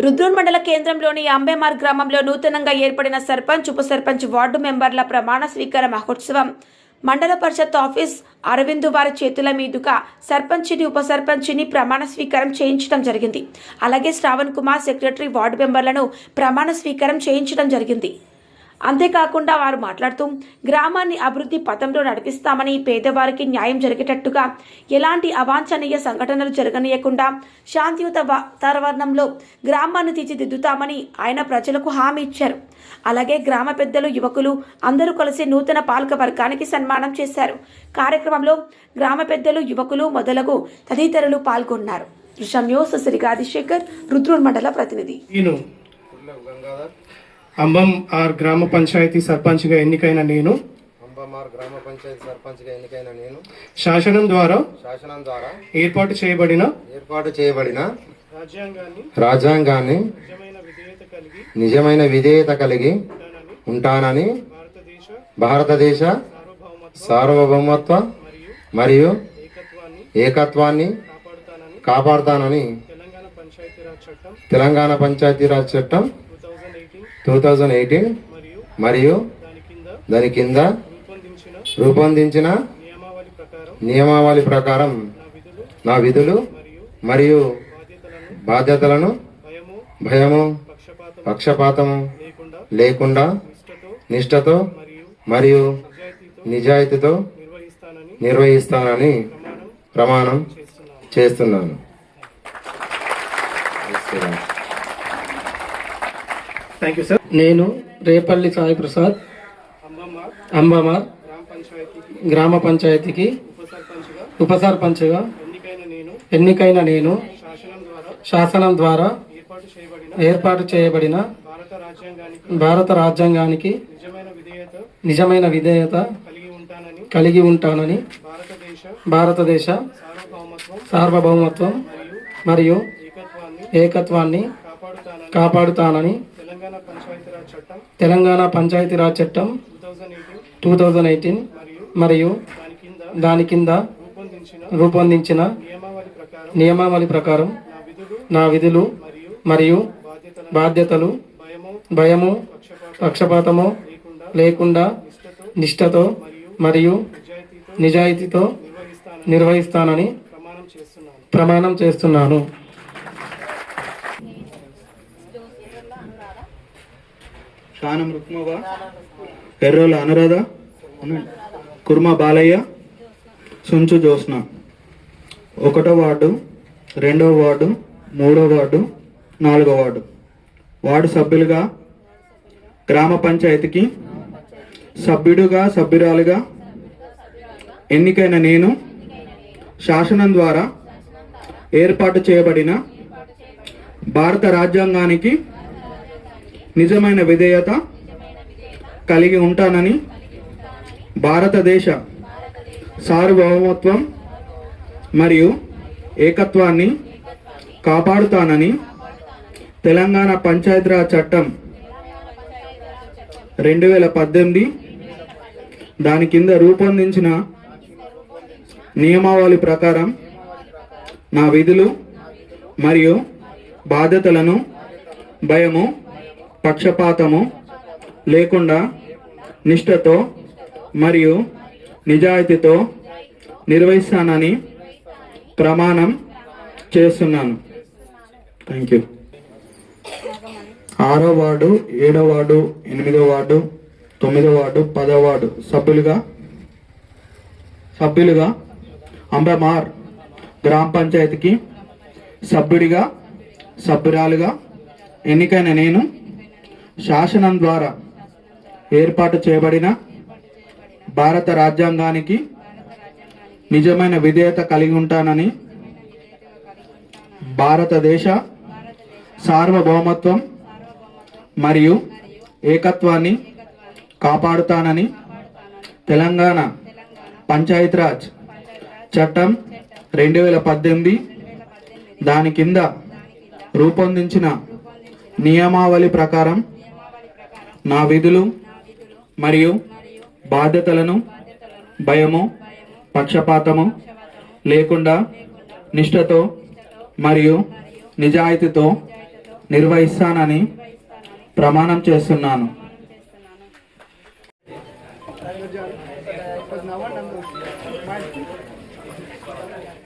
రుద్రూర్ మండల కేంద్రంలోని అంబేమార్ గ్రామంలో నూతనంగా ఏర్పడిన సర్పంచ్, ఉప సర్పంచ్, వార్డు మెంబర్ల ప్రమాణ స్వీకార మహోత్సవం మండల పరిషత్ ఆఫీస్ అరవింద్ వారి చేతుల మీదుగా సర్పంచిని, ఉప సర్పంచిని ప్రమాణ స్వీకారం చేయించడం జరిగింది. అలాగే శ్రావణ్ కుమార్ సెక్రటరీ, వార్డు మెంబర్లను ప్రమాణ స్వీకారం చేయించడం జరిగింది. అంతేకాకుండా వారు మాట్లాడుతూ గ్రామాన్ని అభివృద్ధి పథంలో నడిపిస్తామని, పేదవారికి న్యాయం జరిగేటట్టుగా ఎలాంటి అవాంఛనీయ సంఘటనలు జరగనీయకుండా శాంతియుత వాతావరణంలో గ్రామాన్ని తీర్చిదిద్దుతామని ఆయన ప్రజలకు హామీ ఇచ్చారు. అలాగే గ్రామ పెద్దలు, యువకులు అందరూ కలిసి నూతన పాలక వర్గానికి సన్మానం చేశారు. కార్యక్రమంలో గ్రామ పెద్దలు, యువకులు మొదలగు తదితరులు పాల్గొన్నారు. న్యూస్ శ్రీ రాజశేఖర్, రుద్రూర్ మండల ప్రతినిధి. అంబమార్ గ్రామ పంచాయతీ సర్పంచ్గా ఎన్నికైన నేను శాసనం ద్వారా ఏర్పాటు చేయబడిన రాజ్యాంగాన్ని నిజమైన విధేయత కలిగి ఉంటానని భారతదేశ సార్వభౌమత్వ మరియు ఏకత్వాన్ని కాపాడుతానని తెలంగాణ పంచాయతీరాజ్ చట్టం 2018 మరియు దాని కింద రూపొందించిన నియమావళి ప్రకారం నా విధులు మరియు బాధ్యతలను భయము, పక్షపాతము లేకుండా నిష్ఠతో మరియు నిజాయితీతో నిర్వహిస్తానని ప్రమాణం చేస్తున్నాను. Thank you sir. నేను రేపల్లి సాయి ప్రసాద్ అంబమార్ గ్రామ పంచాయతీకి ఉప సర్పంచ్గా ఎన్నికైన నేను శాసనం ద్వారా ఏర్పాటు చేయబడిన భారత రాజ్యాంగానికి నిజమైన విధేయత కలిగి ఉంటానని భారతదేశ సార్వభౌమత్వం మరియు ఏకత్వాన్ని కాపాడుతానని తెలంగాణ పంచాయతీరాజ్ చట్టం 2018 మరియు దాని కింద రూపొందించిన నియమావళి ప్రకారం నా విధులు మరియు బాధ్యతలు భయము, పక్షపాతము లేకుండా నిష్ఠతో మరియు నిజాయితీతో నిర్వహిస్తానని ప్రమాణం చేస్తున్నాను. కానం రుక్మవ్వ, ఎర్రోల అనురాధ, కుర్మ బాలయ్య, సుంచు జ్యోత్స్న. 1వ వార్డు, 2వ వార్డు, 3వ వార్డు, 4వ వార్డు. వార్డు సభ్యులుగా గ్రామ పంచాయతీకి సభ్యుడుగా, సభ్యురాలుగా ఎన్నికైన నేను శాసనం ద్వారా ఏర్పాటు చేయబడిన భారత రాజ్యాంగానికి నిజమైన విధేయత కలిగి ఉంటానని భారతదేశ సార్వభౌమత్వం మరియు ఏకత్వాన్ని కాపాడుతానని తెలంగాణ పంచాయతీరాజ్ చట్టం 2018 దాని కింద రూపొందించిన నియమావళి ప్రకారం నా విధులు మరియు బాధ్యతలను భయము, పక్షపాతము లేకుండా నిష్ఠతో మరియు నిజాయితీతో నిర్వహిస్తానని ప్రమాణం చేస్తున్నాను. Thank you. 6వ వార్డు, 7వ వార్డు, 8వ వార్డు, 9వ వార్డు, 10వ వార్డు సభ్యులుగా అంబమార్ గ్రామ పంచాయతీకి సభ్యుడిగా, సభ్యురాలుగా ఎన్నికైన నేను శాసనం ద్వారా ఏర్పాటు చేయబడిన భారత రాజ్యాంగానికి నిజమైన విధేయత కలిగి ఉంటానని భారతదేశ సార్వభౌమత్వం మరియు ఏకత్వాన్ని కాపాడుతానని తెలంగాణ పంచాయతీరాజ్ చట్టం 2018 దాని కింద రూపొందించిన నియమావళి ప్రకారం నా విధులు మరియు బాధ్యతలను భయము, పక్షపాతము లేకుండా నిష్ఠతో మరియు నిజాయితీతో నిర్వహిస్తానని ప్రమాణం చేస్తున్నాను.